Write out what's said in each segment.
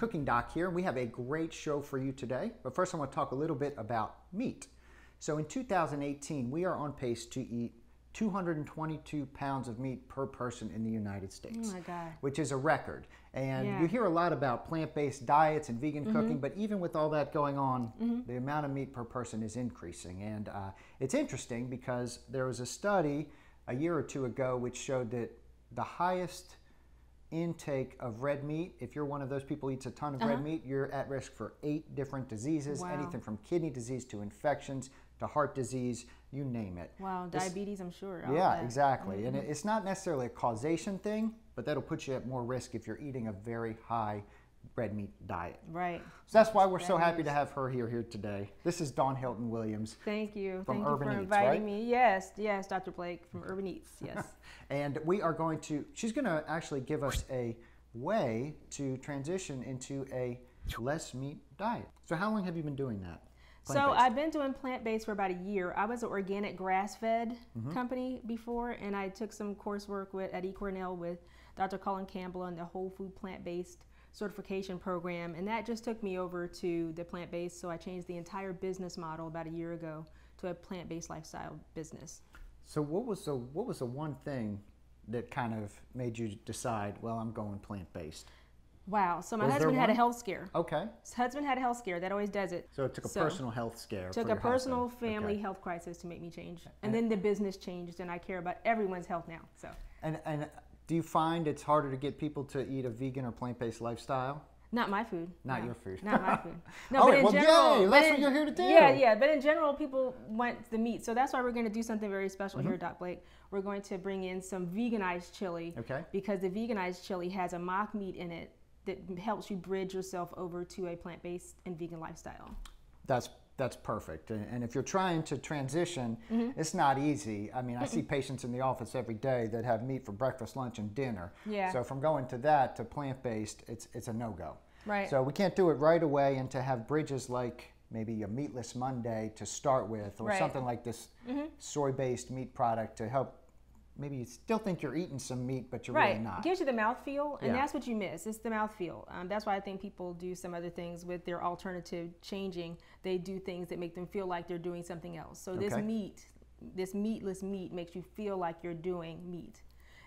Cooking Doc here, and we have a great show for you today. But first I want to talk a little bit about meat. So in 2018, we are on pace to eat 222 pounds of meat per person in the United States. Oh my God. Which is a record. And you hear a lot about plant-based diets and vegan cooking, but even with all that going on, the amount of meat per person is increasing. And it's interesting because there was a study a year or two ago which showed that the highest intake of red meat, if you're one of those people who eats a ton of red meat, you're at risk for 8 different diseases, anything from kidney disease to infections to heart disease, you name it. Wow, diabetes, I'm sure. Yeah, exactly. And it's not necessarily a causation thing, but that'll put you at more risk if you're eating a very high red meat diet. Right. So that's why we're so happy to have her here today. This is Dawn Hilton-Williams. Thank you. From Thank you for Herban-Eats, inviting right? me. Yes, yes, Dr. Blake from Herban-Eats, yes. And we are going to, she's going to actually give us a way to transition into a less meat diet. So how long have you been doing that? So I've been doing plant-based for about a year. I was an organic grass-fed company before, and I took some coursework at eCornell with Dr. Colin Campbell on the whole food plant-based certification program, and that just took me over to the plant-based. So I changed the entire business model about a year ago to a plant-based lifestyle business. So what was the one thing that kind of made you decide, well, I'm going plant-based? Wow. So my husband had a health scare. Okay. His husband had a health scare. That always does it. So it took a personal health scare. Took a personal family health crisis to make me change. And then the business changed, and I care about everyone's health now. So. And do you find it's harder to get people to eat a vegan or plant-based lifestyle? Not my food. Not your food. Not my food. No, but in general, yay, that's what you're here to do. Yeah. But in general, people want the meat. So that's why we're going to do something very special here at Doc Blake. We're going to bring in some veganized chili. Okay. Because the veganized chili has a mock meat in it that helps you bridge yourself over to a plant-based and vegan lifestyle. That's perfect. And if you're trying to transition, it's not easy. I mean, I see patients in the office every day that have meat for breakfast, lunch, and dinner. Yeah. So from going to that to plant-based, it's a no-go. Right. So we can't do it right away, and to have bridges like maybe a meatless Monday to start with, or something like this soy-based meat product to help. Maybe you still think you're eating some meat, but you're really not. It gives you the mouthfeel, and that's what you miss. It's the mouthfeel. That's why I think people do some other things with their alternative changing. They do things that make them feel like they're doing something else. So this meat, this meatless meat makes you feel like you're doing meat.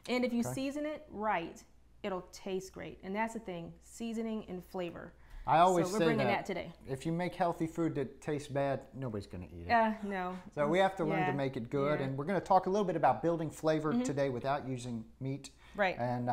And if you season it right, it'll taste great. And that's the thing, seasoning and flavor. I always so we're say bringing that today. If you make healthy food that tastes bad, nobody's going to eat it. No. So we have to learn to make it good. And we're going to talk a little bit about building flavor today without using meat. Right. And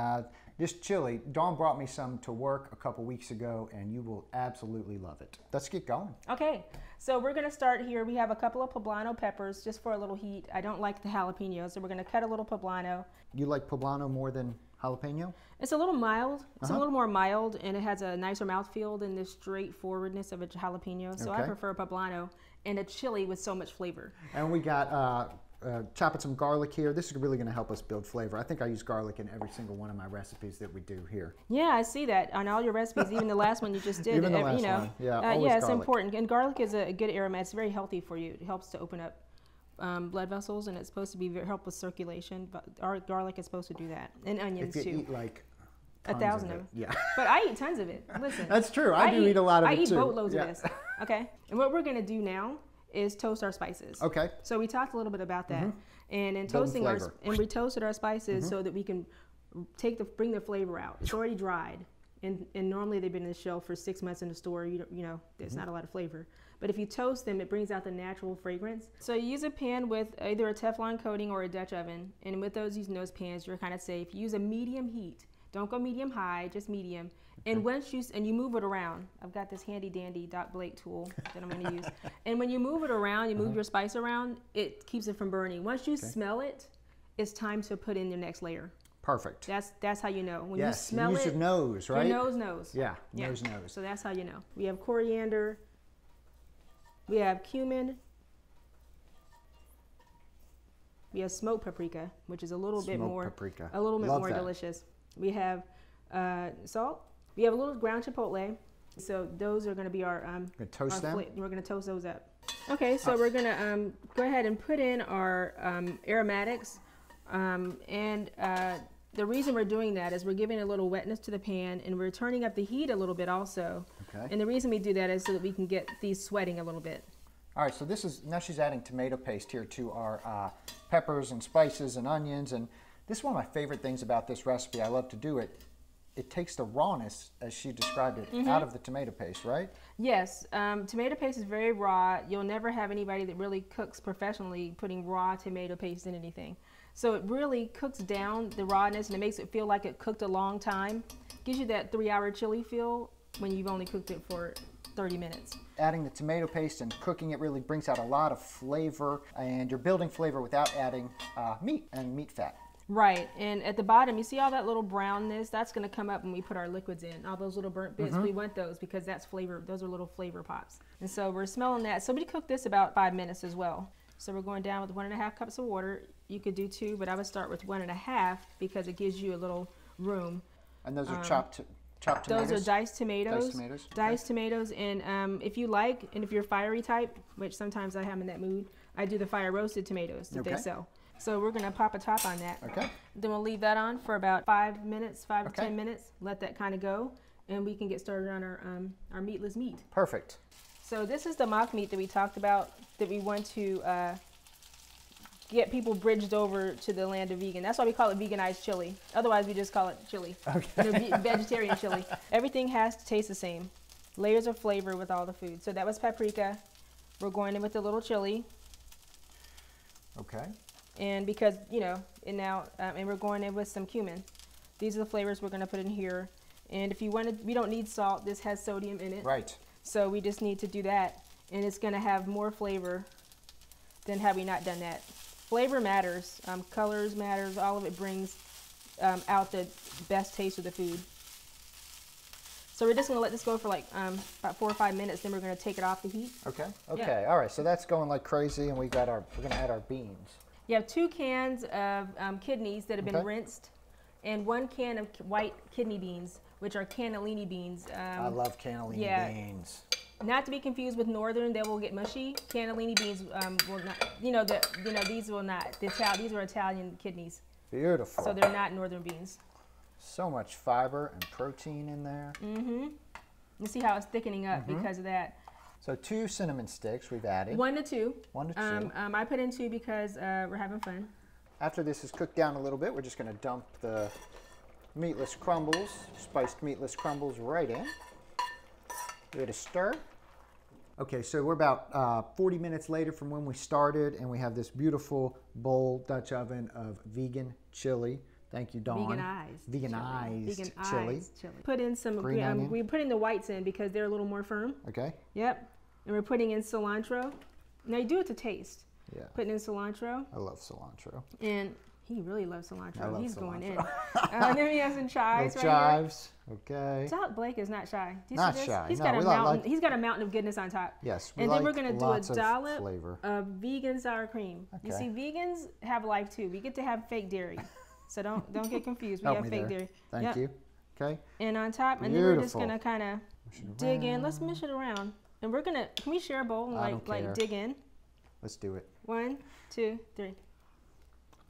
this chili, Dawn brought me some to work a couple weeks ago, and you will absolutely love it. Let's get going. Okay. So we're going to start here. We have a couple of poblano peppers just for a little heat. I don't like the jalapeno, so we're going to cut a little poblano. You like poblano more than jalapeno? It's a little mild. It's a little more mild, and it has a nicer mouthfeel than the straightforwardness of a jalapeno. So I prefer poblano and a chili with so much flavor. And we got chopping some garlic here. This is really going to help us build flavor. I think I use garlic in every single one of my recipes that we do here. Yeah, I see that on all your recipes, even the last one you just did. Even the last one. Yeah, it's important. And garlic is a good aroma. It's very healthy for you. It helps to open up blood vessels, and it's supposed to be help with circulation. But our garlic is supposed to do that, and onions too. If you eat like 1,000 of it. Yeah. But I eat tons of it. Listen. That's true. I do eat a lot of it too. I eat boatloads of this. Okay. And what we're going to do now is toast our spices. Okay. So we talked a little bit about that. And in toasting we toasted our spices so that we can bring the flavor out. It's already dried. And normally they've been in the shelf for 6 months in the store. You know, there's not a lot of flavor. But if you toast them, it brings out the natural fragrance. So you use a pan with either a Teflon coating or a Dutch oven. And with using those pans, you're kind of safe. Use a medium heat. Don't go medium high, just medium. And once you move it around, I've got this handy dandy Doc Blake tool that I'm going to use. And when you move it around, you move your spice around, it keeps it from burning. Once you smell it, it's time to put in your next layer. Perfect. That's how you know. When you smell use your nose, right? Your nose knows. Yeah, nose. So that's how you know. We have coriander. We have cumin. We have smoked paprika, which is a little bit more delicious. We have salt. We have a little ground chipotle. So those are going to be our toast them. We're going to toast those up. Okay, so we're going to go ahead and put in our aromatics, and The reason we're doing that is we're giving a little wetness to the pan, and we're turning up the heat a little bit also. Okay. And the reason we do that is so that we can get these sweating a little bit. All right, so now she's adding tomato paste here to our peppers and spices and onions. And this is one of my favorite things about this recipe. I love to do it. It takes the rawness, as she described it, out of the tomato paste, right? Yes. Tomato paste is very raw. You'll never have anybody that really cooks professionally putting raw tomato paste in anything. So it really cooks down the rawness, and it makes it feel like it cooked a long time. Gives you that 3-hour chili feel when you've only cooked it for 30 minutes. Adding the tomato paste and cooking it really brings out a lot of flavor, and you're building flavor without adding meat and meat fat. Right, and at the bottom, you see all that little brownness? That's going to come up when we put our liquids in. All those little burnt bits, we want those because that's flavor. Those are little flavor pops. And so we're smelling that. So we cook this about 5 minutes as well. So we're going down with 1.5 cups of water. You could do 2, but I would start with 1.5 because it gives you a little room. And those are chopped tomatoes? Those are diced tomatoes. Diced tomatoes? Diced tomatoes. And if you like, and if you're fiery type, which sometimes I am in that mood, I do the fire roasted tomatoes that they sell. So we're going to pop a top on that. Okay. Then we'll leave that on for about 5 minutes, 5 to 10 minutes. Let that kind of go, and we can get started on our meatless meat. Perfect. So this is the mock meat that we talked about that we want to get people bridged over to the land of vegan. That's why we call it vegan-ized chili. Otherwise, we just call it chili. Okay. Vegetarian chili. Everything has to taste the same. Layers of flavor with all the food. So that was paprika. We're going in with a little chili. Okay. And because, you know, and now, and we're going in with some cumin. These are the flavors we're going to put in here. And if you wanted, we don't need salt. This has sodium in it. Right. So we just need to do that. And it's going to have more flavor than had we not done that. Flavor matters. Colors matters. All of it brings out the best taste of the food. So we're just going to let this go for like about 4 or 5 minutes. Then we're going to take it off the heat. Okay. Okay. Yeah. All right. So that's going like crazy, and we're going to add our beans. You have 2 cans of kidneys that have been rinsed, and 1 can of white kidney beans, which are cannellini beans. I love cannellini beans. Not to be confused with northern; they will get mushy. Cannellini beans will not. These will not. These are Italian kidneys. Beautiful. So they're not northern beans. So much fiber and protein in there. You see how it's thickening up because of that. So 2 cinnamon sticks we've added. 1 to 2. 1 to 2. I put in 2 because we're having fun. After this is cooked down a little bit, we're just going to dump the meatless crumbles, spiced meatless crumbles right in. Give it a stir. Okay, so we're about 40 minutes later from when we started, and we have this beautiful bowl Dutch oven of vegan chili. Thank you, Dawn. Vegan-ized. Vegan-ized chili. Put in some green onion. We put in the whites in because they're a little more firm. Okay. Yep. And we're putting in cilantro. Now you do it to taste. Yeah. Putting in cilantro. I love cilantro. And he really loves cilantro. I love He's cilantro. Going in. Then we have some chives. Chives. Okay. Blake is not shy. Do you not see this? Shy. He's got a mountain. He's got a mountain of goodness on top. Yes. And then we're going to do a dollop of vegan sour cream. Okay. You see, vegans have life too. We get to have fake dairy. So don't get confused. We have fake dairy. Thank you. Okay. And on top, and then we're just gonna kind of dig in. Let's mish it around. And we're gonna. Can we share a bowl and like dig in? Let's do it. 1, 2, 3.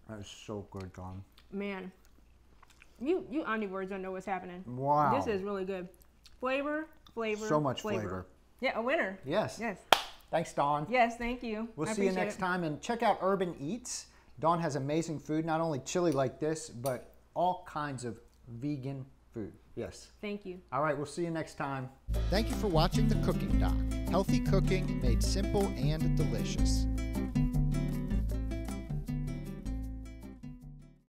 That is so good, Dawn. Man, you omnivorous don't know what's happening. Wow. This is really good. Flavor. So much flavor. Yeah, a winner. Yes. Yes. Thanks, Dawn. Yes, thank you. We'll see you next time, and check out Herban-Eats. Dawn has amazing food, not only chili like this, but all kinds of vegan food. Yes. Thank you. All right, we'll see you next time. Thank you for watching the Cooking Doc. Healthy cooking made simple and delicious.